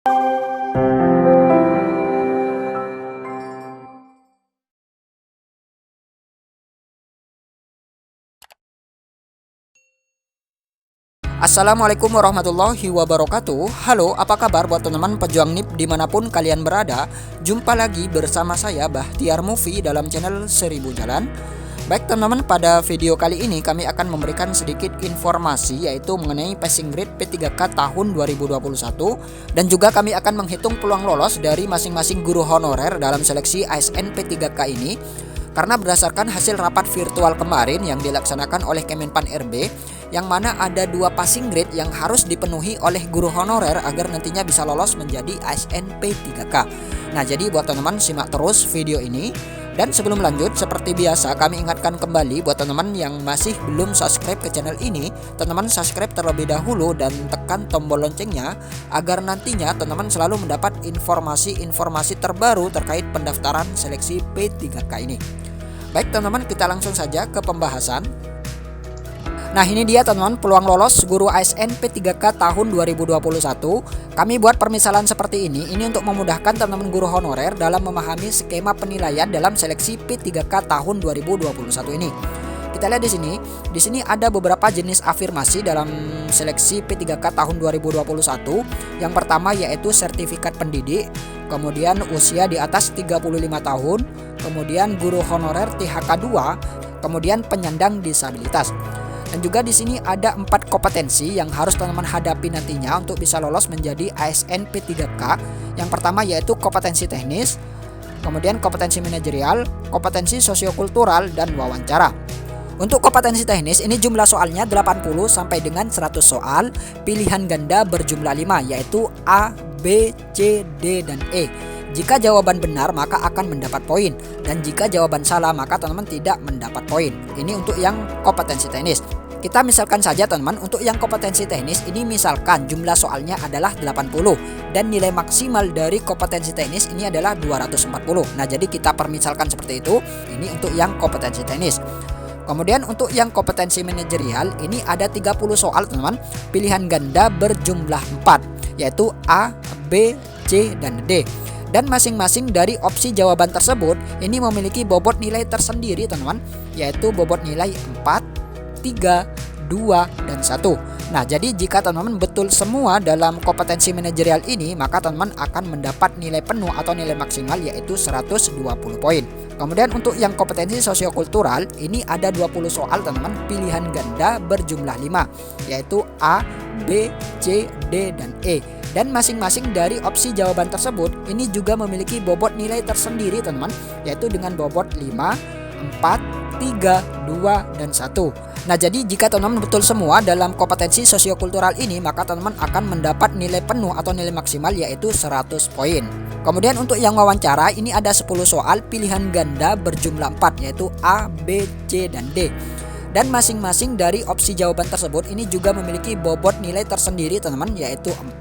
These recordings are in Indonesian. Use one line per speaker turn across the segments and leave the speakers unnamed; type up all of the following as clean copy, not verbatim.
Assalamualaikum warahmatullahi wabarakatuh. Halo, apa kabar buat teman-teman pejuang NIP dimanapun kalian berada. Jumpa lagi bersama saya Bahtiar Movie dalam channel 1000 Jalan. Baik teman-teman, pada video kali ini kami akan memberikan sedikit informasi yaitu mengenai passing grade P3K tahun 2021. Dan juga kami akan menghitung peluang lolos dari masing-masing guru honorer dalam seleksi ASN P3K ini. Karena berdasarkan hasil rapat virtual kemarin yang dilaksanakan oleh Kemenpan RB, yang mana ada 2 passing grade yang harus dipenuhi oleh guru honorer agar nantinya bisa lolos menjadi ASN P3K. Nah, jadi buat teman-teman simak terus video ini. Dan sebelum lanjut, seperti biasa kami ingatkan kembali buat teman-teman yang masih belum subscribe ke channel ini, teman-teman subscribe terlebih dahulu dan tekan tombol loncengnya agar nantinya teman-teman selalu mendapat informasi-informasi terbaru terkait pendaftaran seleksi P3K ini. Baik teman-teman, kita langsung saja ke pembahasan. Nah, ini dia teman-teman peluang lolos guru ASN P3K tahun 2021. Kami buat permisalan seperti ini untuk memudahkan teman-teman guru honorer dalam memahami skema penilaian dalam seleksi P3K tahun 2021 ini. Kita lihat di sini ada beberapa jenis afirmasi dalam seleksi P3K tahun 2021. Yang pertama yaitu sertifikat pendidik, kemudian usia di atas 35 tahun, kemudian guru honorer THK 2, kemudian penyandang disabilitas. Dan juga di sini ada 4 kompetensi yang harus teman-teman hadapi nantinya untuk bisa lolos menjadi ASN P3K. Yang pertama yaitu kompetensi teknis, kemudian kompetensi manajerial, kompetensi sosiokultural, dan wawancara. Untuk kompetensi teknis ini jumlah soalnya 80 sampai dengan 100 soal, pilihan ganda berjumlah 5 yaitu A, B, C, D, dan E. Jika jawaban benar maka akan mendapat poin, dan jika jawaban salah maka teman-teman tidak mendapat poin. Ini untuk yang kompetensi teknis. Kita misalkan saja teman-teman, untuk yang kompetensi teknis ini misalkan jumlah soalnya adalah 80 dan nilai maksimal dari kompetensi teknis ini adalah 240. Nah, jadi kita permisalkan seperti itu. Ini untuk yang kompetensi teknis. Kemudian untuk yang kompetensi manajerial ini ada 30 soal teman-teman, pilihan ganda berjumlah 4 yaitu A, B, C, dan D. Dan masing-masing dari opsi jawaban tersebut ini memiliki bobot nilai tersendiri teman-teman, yaitu bobot nilai 4, 3, 2, dan 1. Nah, jadi jika teman-teman betul semua dalam kompetensi manajerial ini, maka teman-teman akan mendapat nilai penuh atau nilai maksimal yaitu 120 poin. Kemudian untuk yang kompetensi sosiokultural ini ada 20 soal teman-teman, pilihan ganda berjumlah 5 yaitu A, B, C, D, dan E. Dan masing-masing dari opsi jawaban tersebut ini juga memiliki bobot nilai tersendiri teman-teman, yaitu dengan bobot 5, 4, 3, 2, dan 1. Nah, jadi jika teman-teman betul semua dalam kompetensi sosiokultural ini, maka teman-teman akan mendapat nilai penuh atau nilai maksimal yaitu 100 poin. Kemudian untuk yang wawancara ini ada 10 soal, pilihan ganda berjumlah 4 yaitu A, B, C, dan D. Dan masing-masing dari opsi jawaban tersebut ini juga memiliki bobot nilai tersendiri teman-teman, yaitu 4,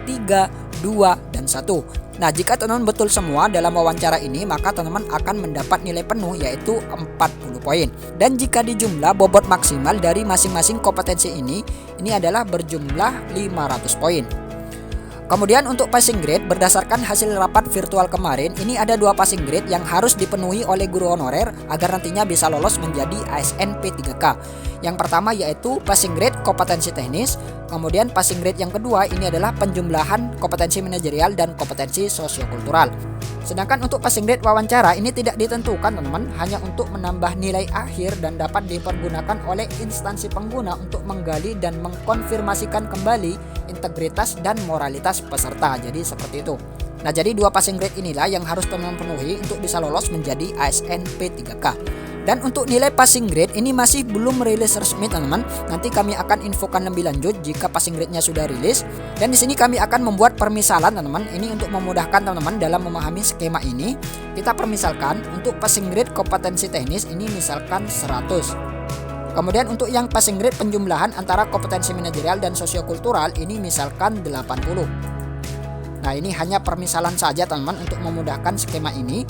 3, 2, dan 1. Nah, jika teman-teman betul semua dalam wawancara ini, maka teman-teman akan mendapat nilai penuh yaitu 40 poin. Dan jika dijumlah bobot maksimal dari masing-masing kompetensi ini adalah berjumlah 500 poin. Kemudian untuk passing grade berdasarkan hasil rapat virtual kemarin ini ada 2 passing grade yang harus dipenuhi oleh guru honorer agar nantinya bisa lolos menjadi ASN P3K. Yang pertama yaitu passing grade kompetensi teknis, kemudian passing grade yang kedua ini adalah penjumlahan kompetensi manajerial dan kompetensi sosiokultural. Sedangkan untuk passing grade wawancara ini tidak ditentukan teman-teman, hanya untuk menambah nilai akhir dan dapat dipergunakan oleh instansi pengguna untuk menggali dan mengkonfirmasikan kembali integritas dan moralitas peserta. Jadi seperti itu. Nah, jadi 2 passing grade inilah yang harus teman-teman penuhi untuk bisa lolos menjadi ASN P3K. Dan untuk nilai passing grade ini masih belum rilis resmi teman-teman. Nanti kami akan infokan lebih lanjut jika passing grade-nya sudah rilis. Dan di sini kami akan membuat permisalan teman-teman. Ini untuk memudahkan teman-teman dalam memahami skema ini. Kita permisalkan untuk passing grade kompetensi teknis ini misalkan 100. Kemudian untuk yang passing grade penjumlahan antara kompetensi manajerial dan sosiokultural ini misalkan 80. Nah, ini hanya permisalan saja teman-teman untuk memudahkan skema ini.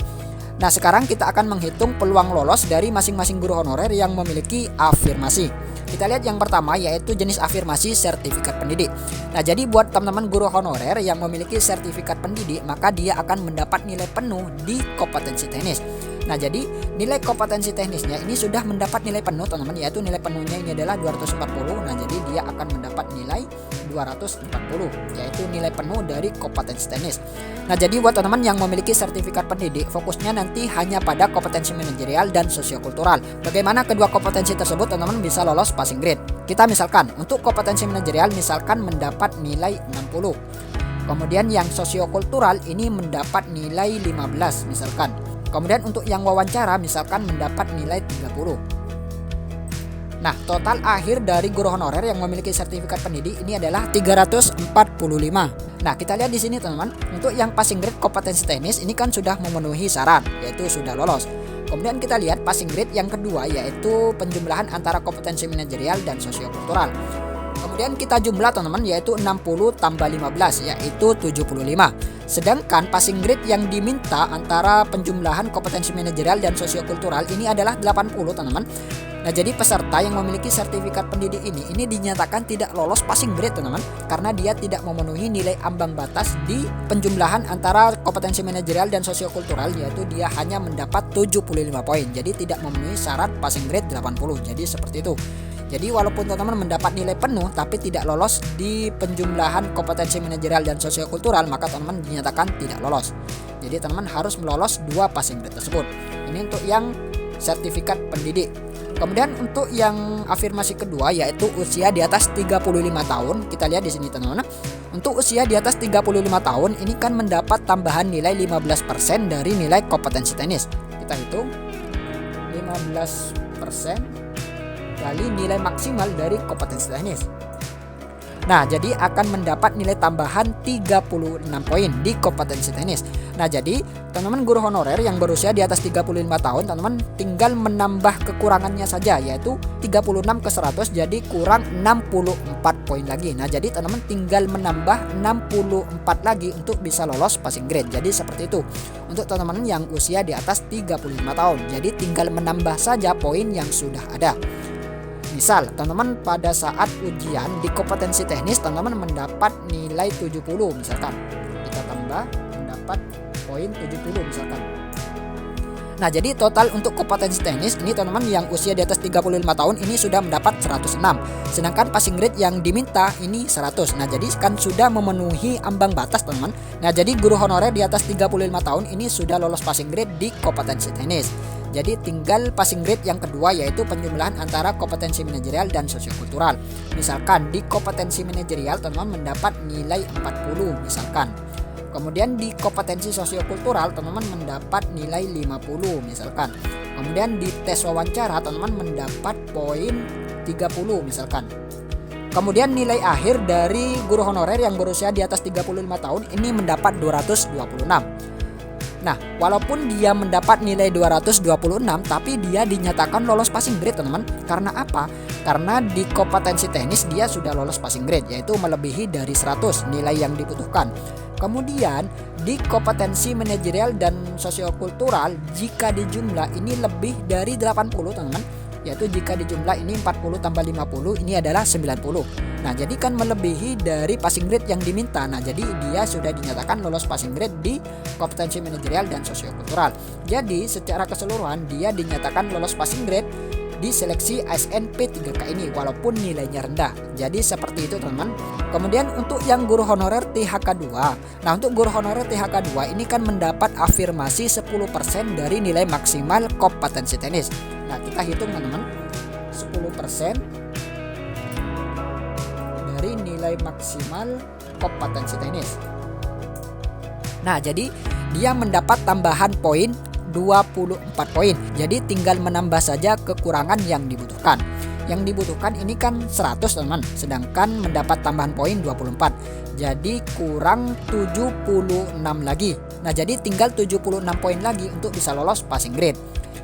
Nah, sekarang kita akan menghitung peluang lolos dari masing-masing guru honorer yang memiliki afirmasi. Kita lihat yang pertama yaitu jenis afirmasi sertifikat pendidik. Nah, jadi buat teman-teman guru honorer yang memiliki sertifikat pendidik, maka dia akan mendapat nilai penuh di kompetensi teknis. Nah, jadi nilai kompetensi teknisnya ini sudah mendapat nilai penuh teman-teman, yaitu nilai penuhnya ini adalah 240. Nah, jadi dia akan mendapat nilai 240, yaitu nilai penuh dari kompetensi teknis. Nah, jadi buat teman-teman yang memiliki sertifikat pendidik, fokusnya nanti hanya pada kompetensi manajerial dan sosiokultural. Bagaimana kedua kompetensi tersebut teman-teman bisa lolos passing grade? Kita misalkan untuk kompetensi manajerial misalkan mendapat nilai 60. Kemudian yang sosiokultural ini mendapat nilai 15 misalkan. Kemudian untuk yang wawancara misalkan mendapat nilai 30. Nah, total akhir dari guru honorer yang memiliki sertifikat pendidik ini adalah 345. Nah, kita lihat di sini teman-teman, untuk yang passing grade kompetensi teknis ini kan sudah memenuhi syarat, yaitu sudah lolos. Kemudian kita lihat passing grade yang kedua yaitu penjumlahan antara kompetensi manajerial dan sosiokultural. Kemudian kita jumlah teman-teman yaitu 60 tambah 15 yaitu 75. Sedangkan passing grade yang diminta antara penjumlahan kompetensi manajerial dan sosiokultural ini adalah 80 teman-teman. Nah, jadi peserta yang memiliki sertifikat pendidik ini dinyatakan tidak lolos passing grade teman-teman, karena dia tidak memenuhi nilai ambang batas di penjumlahan antara kompetensi manajerial dan sosiokultural, yaitu dia hanya mendapat 75 poin. Jadi tidak memenuhi syarat passing grade 80. Jadi seperti itu. Jadi walaupun teman-teman mendapat nilai penuh tapi tidak lolos di penjumlahan kompetensi manajerial dan sosiokultural, maka teman-teman dinyatakan tidak lolos. Jadi teman-teman harus melolos dua passing grade tersebut. Ini untuk yang sertifikat pendidik. Kemudian untuk yang afirmasi kedua yaitu usia di atas 35 tahun. Kita lihat di sini teman-teman. Untuk usia di atas 35 tahun ini kan mendapat tambahan nilai 15% dari nilai kompetensi teknis. Kita hitung 15% kali nilai maksimal dari kompetensi teknis. Nah, jadi akan mendapat nilai tambahan 36 poin di kompetensi teknis. Nah, jadi teman-teman guru honorer yang berusia di atas 35 tahun, teman-teman tinggal menambah kekurangannya saja, yaitu 36 ke 100 jadi kurang 64 poin lagi. Nah, jadi teman-teman tinggal menambah 64 lagi untuk bisa lolos passing grade. Jadi seperti itu untuk teman-teman yang usia di atas 35 tahun. Jadi tinggal menambah saja poin yang sudah ada. Misal, teman-teman pada saat ujian di kompetensi teknis teman-teman mendapat nilai 70 misalkan. Kita tambah mendapat poin 70 misalkan. Nah, jadi total untuk kompetensi teknis ini teman-teman yang usia di atas 35 tahun ini sudah mendapat 106. Sedangkan passing grade yang diminta ini 100. Nah, jadi kan sudah memenuhi ambang batas teman-teman. Nah, jadi guru honorer di atas 35 tahun ini sudah lolos passing grade di kompetensi teknis. Jadi tinggal passing grade yang kedua yaitu penjumlahan antara kompetensi manajerial dan sosiokultural. Misalkan di kompetensi manajerial teman-teman mendapat nilai 40 misalkan. Kemudian di kompetensi sosiokultural teman-teman mendapat nilai 50 misalkan. Kemudian di tes wawancara teman-teman mendapat poin 30 misalkan. Kemudian nilai akhir dari guru honorer yang berusia di atas 35 tahun ini mendapat 226. Nah, walaupun dia mendapat nilai 226 tapi dia dinyatakan lolos passing grade teman-teman. Karena apa? Karena di kompetensi teknis dia sudah lolos passing grade, yaitu melebihi dari 100 nilai yang dibutuhkan. Kemudian di kompetensi manajerial dan sosiokultural jika dijumlah ini lebih dari 80 teman-teman, yaitu jika dijumlah ini 40 tambah 50 ini adalah 90. Nah, jadi kan melebihi dari passing grade yang diminta. Nah, jadi dia sudah dinyatakan lolos passing grade di kompetensi manajerial dan sosiokultural. Jadi secara keseluruhan dia dinyatakan lolos passing grade di seleksi ASN P3K ini walaupun nilainya rendah. Jadi seperti itu teman-teman. Kemudian untuk yang guru honorer THK2. Nah, untuk guru honorer THK2 ini kan mendapat afirmasi 10% dari nilai maksimal kompetensi teknis. Nah, kita hitung teman-teman. 10% dari nilai maksimal kompetensi teknis. Nah, jadi dia mendapat tambahan poin 24 poin. Jadi tinggal menambah saja kekurangan yang dibutuhkan. Yang dibutuhkan ini kan 100 teman-teman, sedangkan mendapat tambahan poin 24. Jadi kurang 76 lagi. Nah, jadi tinggal 76 poin lagi untuk bisa lolos passing grade.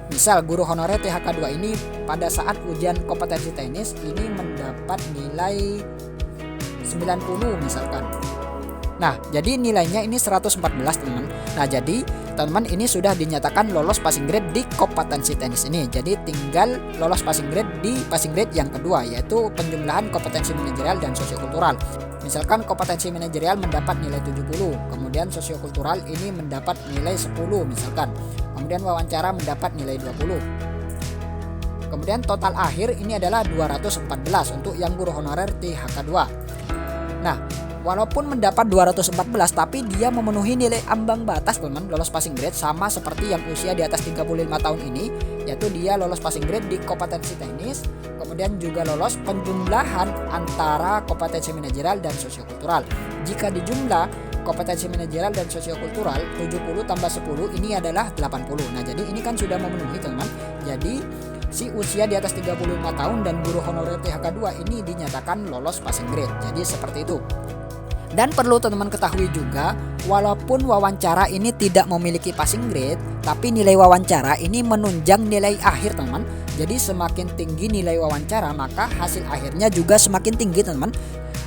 Misal guru honorer THK2 ini pada saat ujian kompetensi teknis ini mendapat nilai 90 misalkan. Nah, jadi nilainya ini 114 teman-teman. Nah, jadi teman-teman ini sudah dinyatakan lolos passing grade di kompetensi teknis ini. Jadi tinggal lolos passing grade di passing grade yang kedua, yaitu penjumlahan kompetensi manajerial dan sosiokultural. Misalkan kompetensi manajerial mendapat nilai 70, kemudian sosiokultural ini mendapat nilai 10 misalkan. Kemudian wawancara mendapat nilai 20. Kemudian total akhir ini adalah 214 untuk yang guru honorer THK2. Nah, walaupun mendapat 214 tapi dia memenuhi nilai ambang batas teman lolos passing grade, sama seperti yang usia di atas 35 tahun ini, yaitu dia lolos passing grade di kompetensi teknis, kemudian juga lolos penjumlahan antara kompetensi manajerial dan sosiokultural. Jika dijumlah kompetensi manajerial dan sosiokultural 70 tambah 10 ini adalah 80. Nah, jadi ini kan sudah memenuhi teman. Jadi si usia di atas 35 tahun dan guru honorer THK2 ini dinyatakan lolos passing grade. Jadi seperti itu. Dan perlu teman-teman ketahui juga, walaupun wawancara ini tidak memiliki passing grade, tapi nilai wawancara ini menunjang nilai akhir teman. Jadi semakin tinggi nilai wawancara, maka hasil akhirnya juga semakin tinggi teman.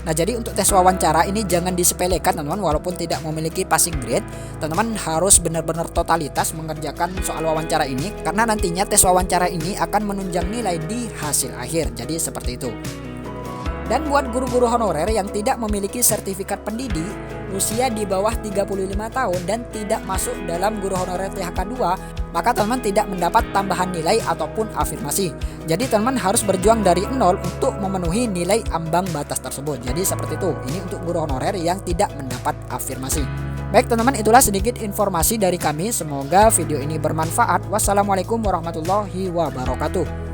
Nah, jadi untuk tes wawancara ini jangan disepelekan teman-teman, walaupun tidak memiliki passing grade, teman-teman harus benar-benar totalitas mengerjakan soal wawancara ini, karena nantinya tes wawancara ini akan menunjang nilai di hasil akhir. Jadi seperti itu. Dan buat guru-guru honorer yang tidak memiliki sertifikat pendidik, usia di bawah 35 tahun dan tidak masuk dalam guru honorer THK2, maka teman-teman tidak mendapat tambahan nilai ataupun afirmasi. Jadi teman-teman harus berjuang dari nol untuk memenuhi nilai ambang batas tersebut. Jadi seperti itu. Ini untuk guru honorer yang tidak mendapat afirmasi. Baik teman-teman, itulah sedikit informasi dari kami. Semoga video ini bermanfaat. Wassalamualaikum warahmatullahi wabarakatuh.